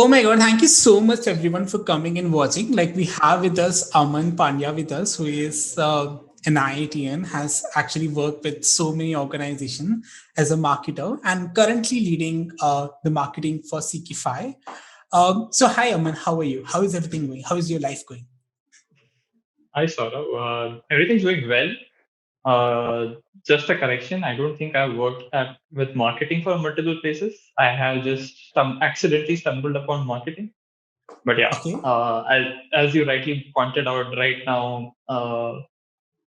Oh my God, thank you so much everyone for coming and watching. Like we have with us Aman Pandya with us, who is an IITian, has actually worked with so many organizations as a marketer and currently leading the marketing for Seekify. So hi Aman, how are you? How is everything going? How is your life going? Hi, Saurav. Everything's going well. Just a correction. I don't think I've worked with marketing for multiple places. I have just accidentally stumbled upon marketing. But yeah, Okay. as you rightly pointed out, right now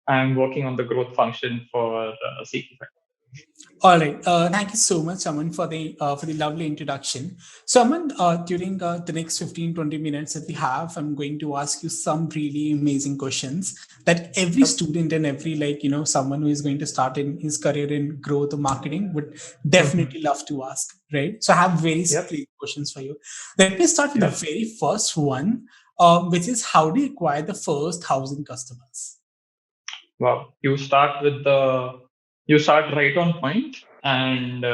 I'm working on the growth function for CQ. All right. Thank you so much, Aman, for the lovely introduction. So, Aman, during the next 15-20 minutes that we have, I'm going to ask you some really amazing questions that every Yep. student and every someone who is going to start in his career in growth or marketing would definitely love to ask, right? So, I have very Yep. clear questions for you. Let me start with the Yep. very first one, which is how do you acquire the first 1,000 customers? Wow. You start right on point, and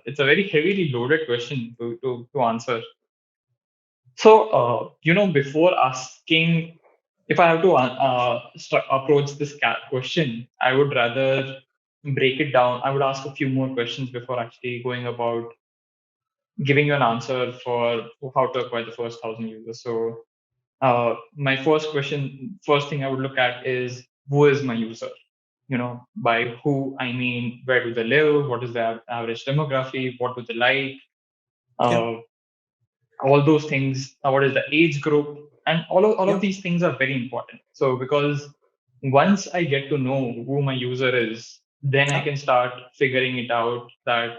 it's a very heavily loaded question to answer. So, before asking if I have to approach this question, I would rather break it down. I would ask a few more questions before actually going about giving you an answer for how to acquire the first 1,000 users. So, my first thing I would look at is who is my user? By who I mean, where do they live? What is their average demography? What do they like? Yep. Uh, all those things, what is the age group, and all of Yep. these things are very important. So because once I get to know who my user is, then I Yep. can start figuring it out that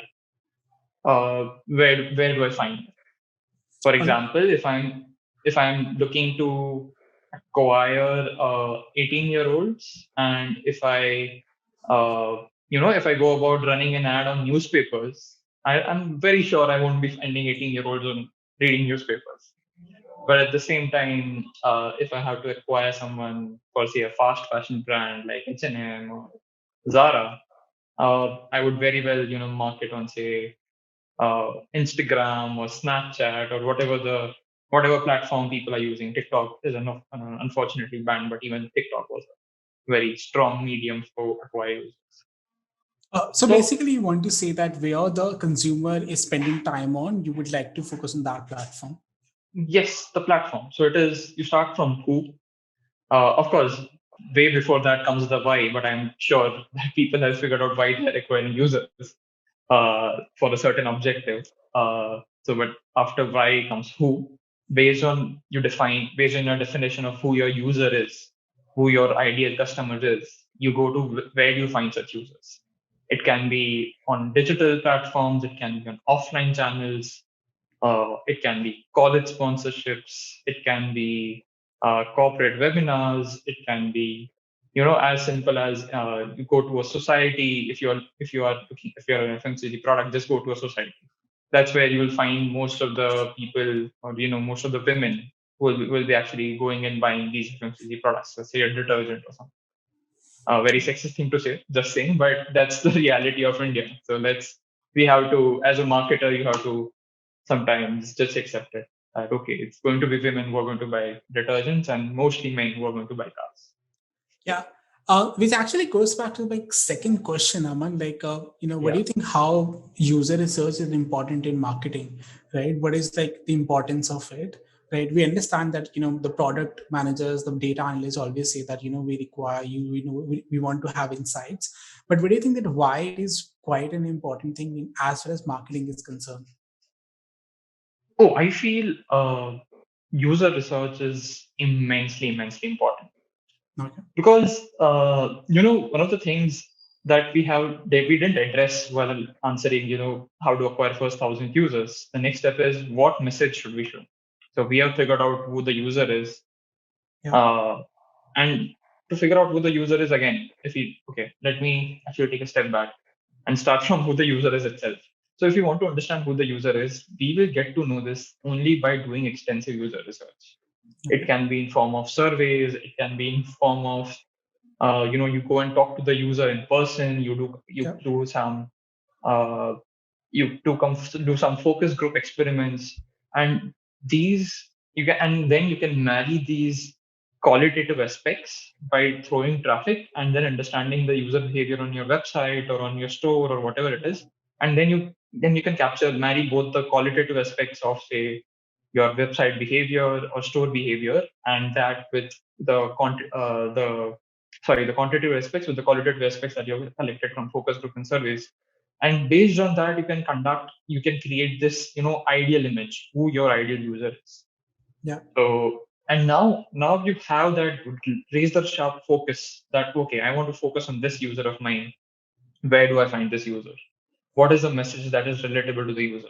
where do I find it. For All right. example, if I'm looking to acquire 18-year-olds, and if I go about running an ad on newspapers, I'm very sure I won't be finding 18-year-olds on reading newspapers. But at the same time, if I have to acquire someone for, say, a fast fashion brand like H&M or Zara, I would very well, market on, say, Instagram or Snapchat or whatever platform people are using. TikTok is unfortunately banned, but even TikTok was a very strong medium for acquire users. So So basically, you want to say that where the consumer is spending time on, you would like to focus on that platform. yes, the platform. So it is you start from who. Of course, way before that comes the why, but I'm sure that people have figured out why they're acquiring users for a certain objective. But after why comes who. Based on your definition of who your user is, who your ideal customer is, you go to where do you find such users. It can be on digital platforms, it can be on offline channels, it can be college sponsorships. It can be corporate webinars. It can be, as simple as you go to a society. If you're an FMCG product, just go to a society. That's where you will find most of the people, or most of the women who will be actually going and buying these FMCG products. Let's say a detergent or something. Very sexist thing to say, just saying, but that's the reality of India. So we have to, as a marketer, you have to sometimes just accept it. That okay, it's going to be women who are going to buy detergents and mostly men who are going to buy cars. Yeah. Which actually goes back to my second question, Aman. What do Yeah. you think how user research is important in marketing, right? What is like the importance of it, right? We understand that, the product managers, the data analysts always say that, we require you, we want to have insights. But what do you think that why it is quite an important thing as far as marketing is concerned? Oh, I feel user research is immensely important Okay. because one of the things that we didn't address while answering how to acquire first 1,000 users. The next step is what message should we show. So we have figured out who the user is. Yeah. Uh, and to figure out who the user is again, let me actually take a step back and start from who the user is itself. So if you want to understand who the user is, we will get to know this only by doing extensive user research. It Okay. can be in form of surveys. It can be in form of, you go and talk to the user in person. You Yeah. do some uh, do some focus group experiments, and these you can, and then you can marry these qualitative aspects by throwing traffic and then understanding the user behavior on your website or on your store or whatever it is, and then you can capture marry both the qualitative aspects of, say, your website behavior or store behavior, and that with the the quantitative aspects with the qualitative aspects that you've collected from focus group and surveys. And based on that, you can create this, ideal image, who your ideal user is. Yeah. So, and now you have that razor sharp focus that, okay, I want to focus on this user of mine. Where do I find this user? What is the message that is relatable to the user?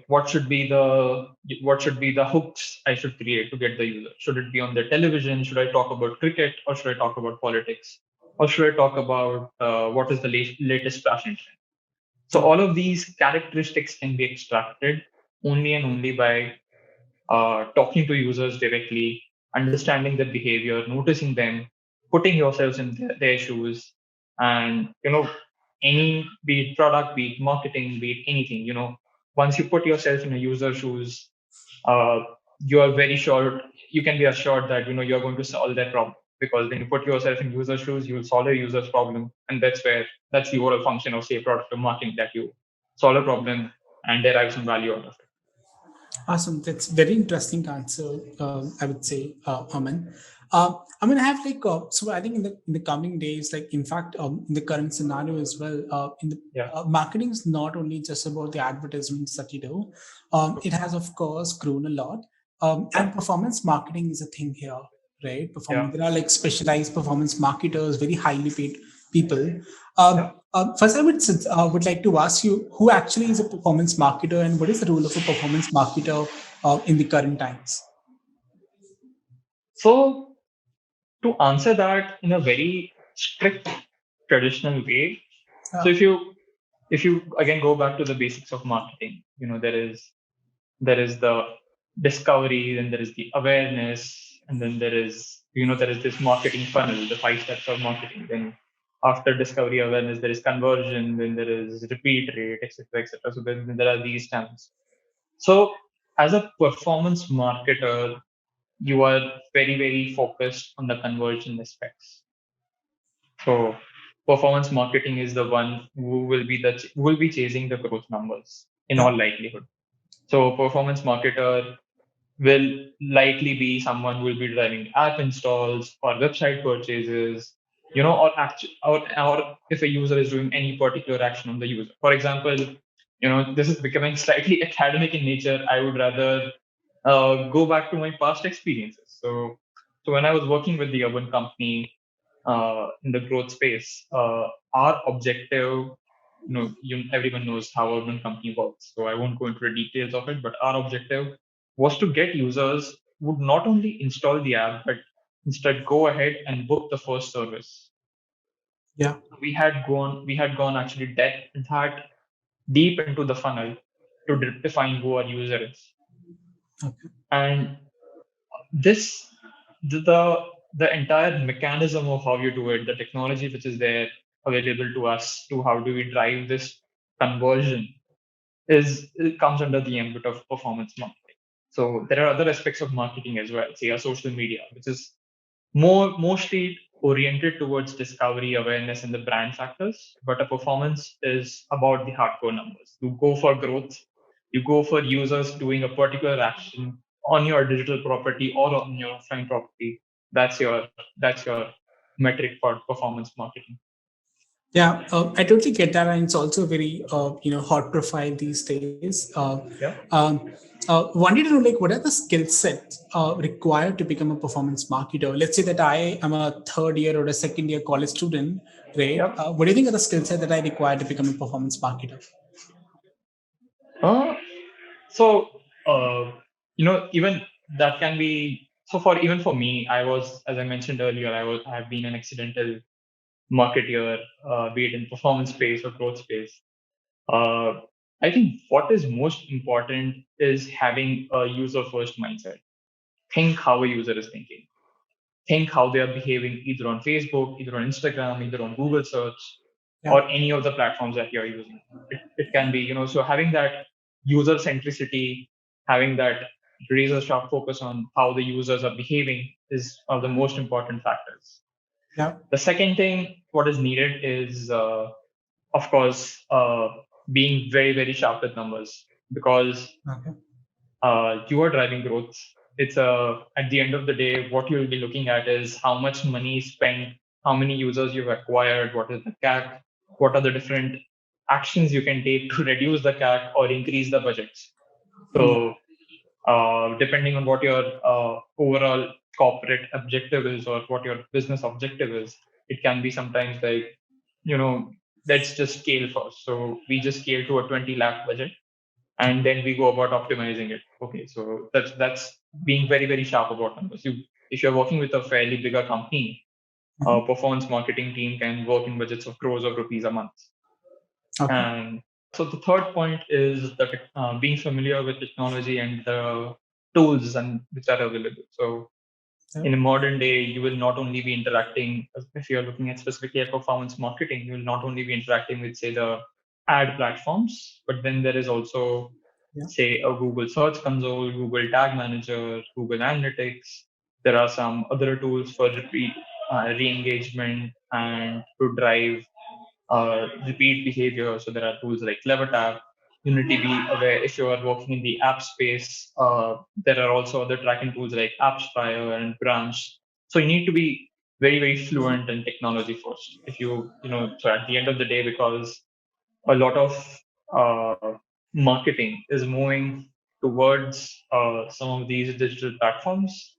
What should be the hooks I should create to get the user? Should it be on the television? Should I talk about cricket, or should I talk about politics, or should I talk about what is the latest fashion trend? So Yeah. all of these characteristics can be extracted only and only by talking to users directly, understanding their behavior, noticing them, putting yourselves in their shoes, and any, be it product, be it marketing, be it anything, once you put yourself in a user's shoes, uh, you are very sure, you can be assured that you're going to solve their problem, because when you put yourself in user's shoes, you will solve a user's problem, and that's the overall function of, say, product or marketing, that you solve a problem and derive some value out of it. Awesome. That's very interesting answer. I would say, Aman. I mean, I have like so. I think in the coming days, like in fact, in the current scenario as well, in the Yeah. marketing is not only just about the advertisements that you do. It has of course grown a lot, Yeah. and performance marketing is a thing here, right? Yeah. There are like specialized performance marketers, very highly paid people. Yeah. First, I would like to ask you who actually is a performance marketer and what is the role of a performance marketer in the current times? So to answer that in a very strict traditional way, so Yeah, if you again go back to the basics of marketing, there is the discovery, then there is the awareness, and then there is this marketing funnel, the 5 steps of marketing. Then after discovery, awareness, there is conversion, then there is repeat rate, etc., etc. So then there are these channels. So as a performance marketer, you are very, very focused on the conversion aspects. So performance marketing is the one who will be chasing the growth numbers in yeah, all likelihood. So performance marketer will likely be someone who will be driving app installs or website purchases, or if a user is doing any particular action on the user. For example, this is becoming slightly academic in nature. I would rather go back to my past experiences. So when I was working with the urban company in the growth space, our objective, everyone knows how urban company works, so I won't go into the details of it. But our objective was to get users who would not only install the app, but instead go ahead and book the first service. yeah. We had gone actually that deep into the funnel to define who our user is. Okay. And this the entire mechanism of how you do it, the technology which is there available to us, to how do we drive this conversion, it comes under the ambit of performance marketing. So there are other aspects of marketing as well, say our social media, which is mostly oriented towards discovery, awareness, and the brand factors. But a performance is about the hardcore numbers. You go for growth, you go for users doing a particular action on your digital property or on your offline property. That's your metric for performance marketing. Yeah, I totally get that, and it's also very hot profile these days. Yeah. Wanted to know like what are the skill sets required to become a performance marketer? Let's say that I am a third year or a second year college student, right? Yeah. What do you think are the skill set that I require to become a performance marketer? Uh, so even that can be so for even for me, I was, as I mentioned earlier, I have been an accidental marketeer, be it in performance space or growth space. Uh, I think what is most important is having a user first mindset. Think how a user is thinking. Think how they are behaving either on Facebook, either on Instagram, either on Google search, Yeah, or any of the platforms that you're using. It can be, so having that user centricity, having that razor sharp focus on how the users are behaving is one of the most important factors. Yeah. The second thing, what is needed is, of course, being very, very sharp with numbers, because Okay. you are driving growth. It's at the end of the day, what you'll be looking at is how much money is spent, how many users you've acquired, what is the CAC, what are the different actions you can take to reduce the CAC or increase the budgets. Yeah. So depending on what your overall corporate objective is or what your business objective is, it can be sometimes like, you know, let's just scale first. So we just scale to a 20 lakh budget and then we go about optimizing it. Okay, so that's being very, very sharp about numbers. If you're working with a fairly bigger company, a Mhm. performance marketing team can work in budgets of crores of rupees a month. Okay. And so the third point is that being familiar with technology and the tools and which are available. So Yeah. in a modern day, you will not only be interacting, if you're looking at specifically at performance marketing, you will not only be interacting with, say, the ad platforms, but then there is also, Yeah. say, a Google Search Console, Google Tag Manager, Google Analytics. There are some other tools for repeat re-engagement and to drive repeat behavior. So there are tools like CleverTap. You need to be aware if you are working in the app space. There are also other tracking tools like AppsFire and Branch. So you need to be very, very fluent in technology first. If so at the end of the day, because a lot of marketing is moving towards some of these digital platforms,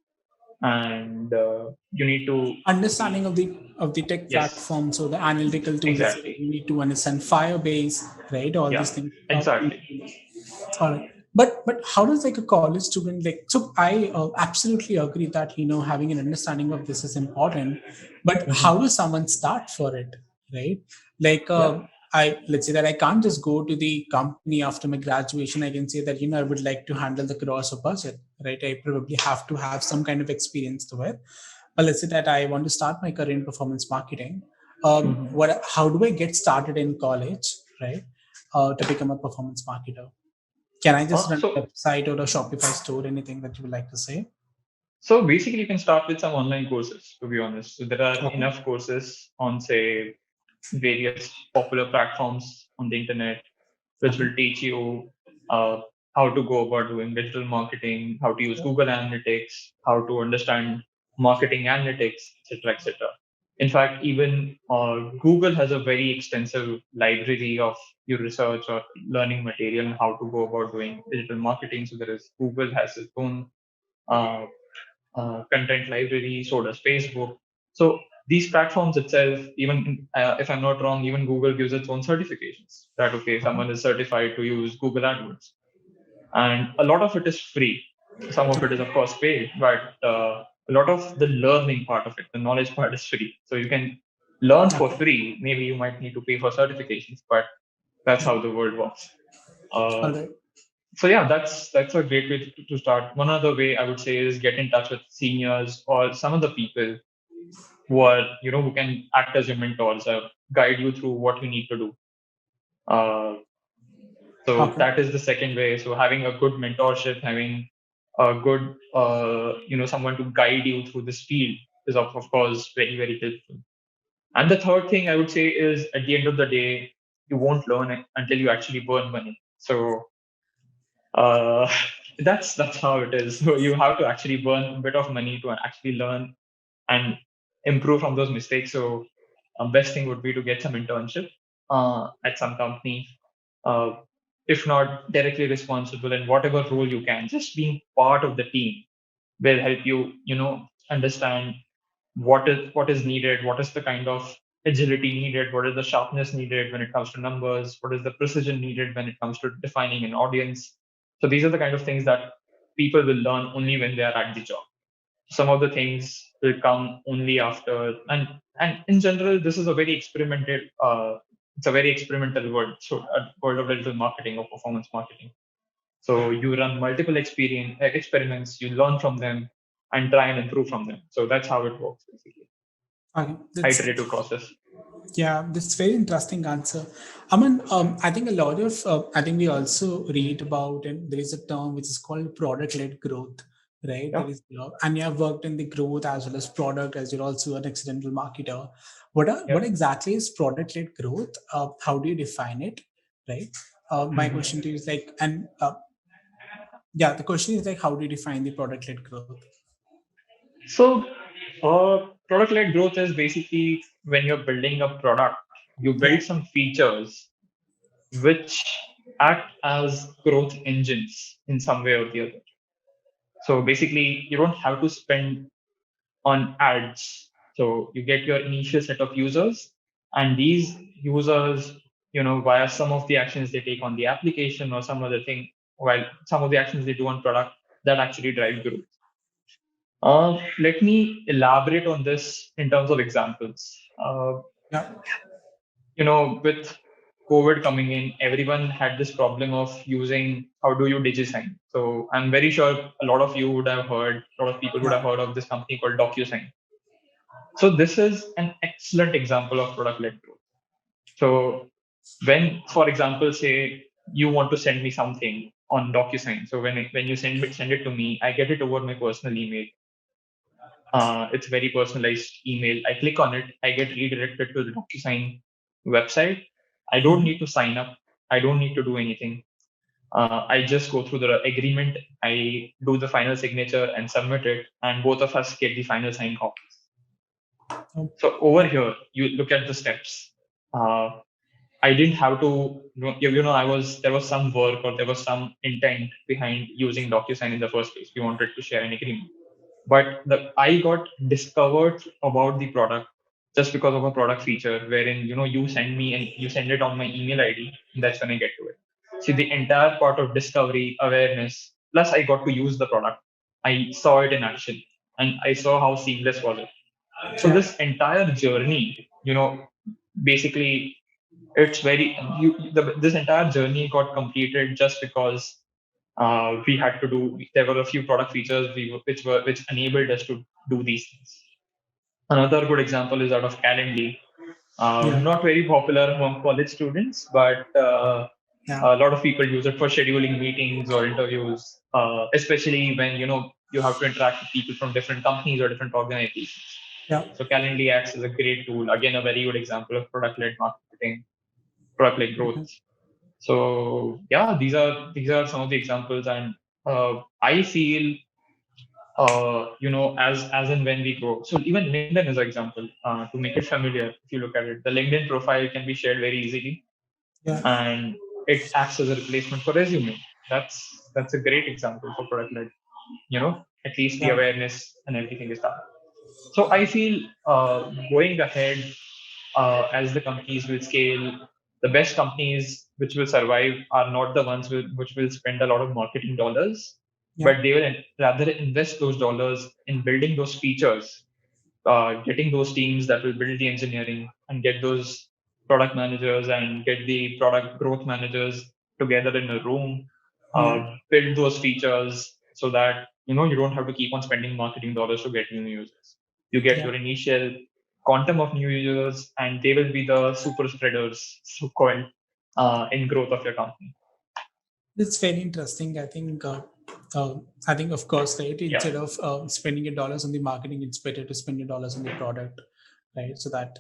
and you need to be, Understanding of the tech yes, platform, so the analytical tools, exactly, you need to understand Firebase, right? All yeah, these things. exactly. All right. But how does like a college student like? So I absolutely agree that having an understanding of this is important. But how Mhm. does someone start for it, right? Like Yeah. I let's say that I can't just go to the company after my graduation. I can say that I would like to handle the gross or budget, right? I probably have to have some kind of experience to it. But let's say that I want to start my career in performance marketing. Mhm. What? How do I get started in college, right? To become a performance marketer? Can I just Uh, run a so, website or a Shopify store? Anything that you would like to say? so basically, you can start with some online courses. To be honest, so there are Okay. enough courses on, say, various popular platforms on the internet, which Okay. will teach you uh, how to go about doing digital marketing, how to use Yeah. Google Analytics, how to understand marketing analytics, etc., etc. In fact, even Google has a very extensive library of your research or learning material on how to go about doing digital marketing. So there is Google has its own uh, content library, so does Facebook. So these platforms itself, even if I'm not wrong, even Google gives its own certifications that, okay, Okay. someone is certified to use Google AdWords. And a lot of it is free. Some of it is, of course, paid, but a lot of the learning part of it, the knowledge part is free. So you can learn for Okay. free. Maybe you might need to pay for certifications, but that's Yeah. how the world works. Uh, All right. so yeah, that's a great way to start. One other way I would say is get in touch with seniors or some of the people who are, who can act as your mentors or guide you through what you need to do. Uh, so Okay. that is the second way. So having a good mentorship, having a good, someone to guide you through this field is of course very, very helpful. And the third thing I would say is at the end of the day, you won't learn it until you actually burn money. So uh, that's how it is. So you have to actually burn a bit of money to actually learn and improve from those mistakes. So best thing would be to get some internship at some company, uh, if not directly responsible in whatever role you can. Just being part of the team will help you, understand what is needed, what is the kind of agility needed, what is the sharpness needed when it comes to numbers, what is the precision needed when it comes to defining an audience. So these are the kind of things that people will learn only when they are at the job. Some of the things will come only after, and in general this is a very experimental it's a very experimental world, so a world of digital marketing or performance marketing. So you run multiple experiments, you learn from them and try and improve from them. So that's how it works basically. Okay. Iterative process. Yeah, this is very interesting answer. Aman, I think a lot of, I think we also read about, and there is a term which is called product-led growth, right? There Yeah. is, and you have worked in the growth as well as product, as you're also an accidental marketer. Yeah. What exactly is product-led growth? How do you define it, right? My question to you is like, and yeah, the question is like, how do you define the product-led growth? So, product-led growth is basically when you're building a product, you Yeah, build some features which act as growth engines in some way or the other. So basically, you don't have to spend on ads. So you get your initial set of users, and these users, via some of the actions they take on the application or some other thing, while some of the actions they do on product, that actually drive growth. Let me elaborate on this in terms of examples. yeah, With COVID coming in, everyone had this problem of using how do you DigiSign. So I'm very sure a lot of you would have heard, a lot of people would yeah, have heard of this company called DocuSign. So this is an excellent example of product-led growth. So when, for example, say you want to send me something on DocuSign. So when you send it to me, I get it over my personal email. It's very personalized email. I click on it, I get redirected to the DocuSign website. I don't mhm, need to sign up. I don't need to do anything. I just go through the agreement. I do the final signature and submit it, and both of us get the final signed copies. oh, So over yeah, here, you look at the steps. Uh, I didn't have to, I was there was some work or there was some intent behind using DocuSign in the first place. We wanted to share an agreement, but I got discovered about the product just because of a product feature wherein you send me and you send it on my email ID, and that's when I get to it. See, the entire part of discovery, awareness, plus I got to use the product. I saw it in action, and I saw how seamless was it. So yeah, this entire journey, basically it's very this entire journey got completed just because we had to do. There were a few product features which enabled us to do these things. Another good example is out of Calendly. yeah, Not very popular among college students, but yeah, a lot of people use it for scheduling meetings or interviews, especially when you have to interact with people from different companies or different organizations. yeah. So Calendly acts as a great tool. Again, a very good example of product-led marketing, product-led growth. Mhm. So yeah, these are some of the examples, and I feel as and when we grow. So even LinkedIn is an example to make it familiar. If you look at it, the LinkedIn profile can be shared very easily, Yeah, and it acts as a replacement for resume. That's a great example for product-led. At least the yeah, awareness and everything is done. So I feel going ahead as the companies will scale, the best companies which will survive are not the ones which will spend a lot of marketing dollars, yeah, but they will rather invest those dollars in building those features, getting those teams that will build the engineering and get those product managers and get the product growth managers together in a room, yeah, build those features so that you don't have to keep on spending marketing dollars to get new users. You get yeah. your initial quantum of new users, and they will be the super spreaders, so called, in growth of your company. It's very interesting. I think, of course, right. Yeah, Instead of spending your dollars on the marketing, it's better to spend your dollars on the product, right? So that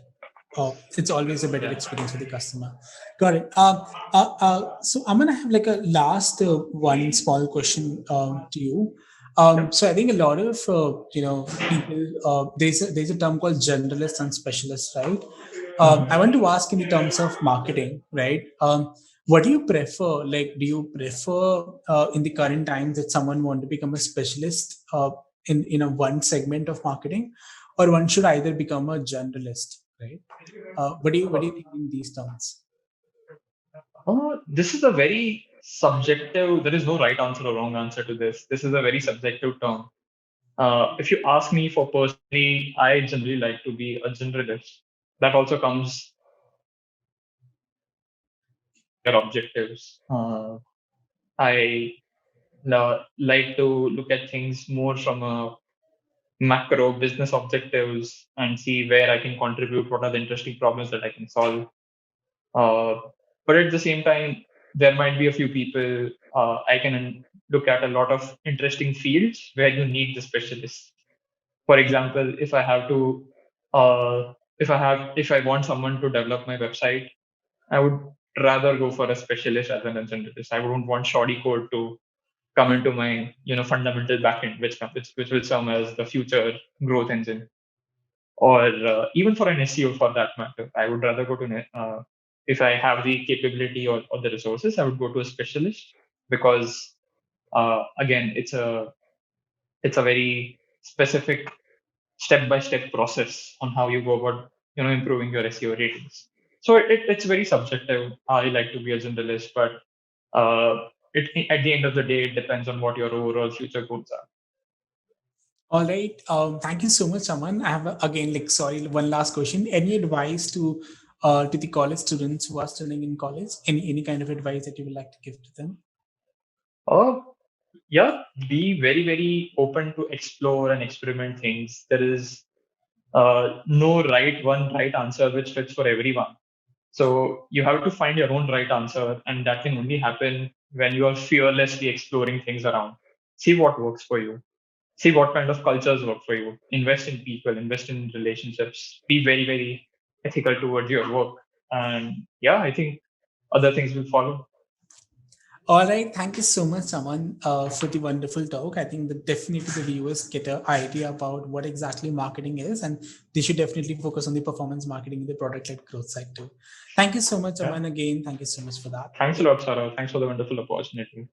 it's always a better yeah, experience for the customer. Got it. So I'm gonna have like a last one small question to you. yeah. So I think a lot of people there's a term called generalist and specialist, right? I want to ask in the terms of marketing, right? What do you prefer? Like, do you prefer in the current times that someone want to become a specialist in a one segment of marketing, or one should either become a generalist, right? What do you think in these terms? This is a very subjective. There is no right answer or wrong answer to this. This is a very subjective term. If you ask me for personally, I generally like to be a generalist. That also comes your objectives. I like to look at things more from a macro business objectives and see where I can contribute, what are the interesting problems that I can solve. Uh, but at the same time, there might be a few people I can look at a lot of interesting fields where you need the specialists. For example, if I have to, if I want someone to develop my website, I would rather go for a specialist rather than a generalist. I wouldn't want shoddy code to come into my fundamental backend, which will serve as the future growth engine, or even for an SEO for that matter. I would rather go to if I have the capability or the resources, I would go to a specialist because again, it's a very specific step-by-step process on how you go about improving your SEO ratings. So it's very subjective. I like to be a generalist, but at the end of the day, it depends on what your overall future goals are. All right. Thank you so much, Aman. I have again, like, sorry, one last question. Any advice to the college students who are studying in college? Any kind of advice that you would like to give to them? Uh, yeah, be very, very open to explore and experiment things. There is no right answer which fits for everyone. So you have to find your own right answer, and that can only happen when you are fearlessly exploring things around. See what works for you. See what kind of cultures work for you. Invest in people, invest in relationships. Be very, very ethical towards your work. And yeah, I think other things will follow. All right. Thank you so much, Aman, for the wonderful talk. I think that definitely the viewers get an idea about what exactly marketing is, and they should definitely focus on the performance marketing in the product-led growth side too. Thank you so much, Yeah. Aman. Again, thank you so much for that. Thanks a lot, Sarah. Thanks for the wonderful opportunity.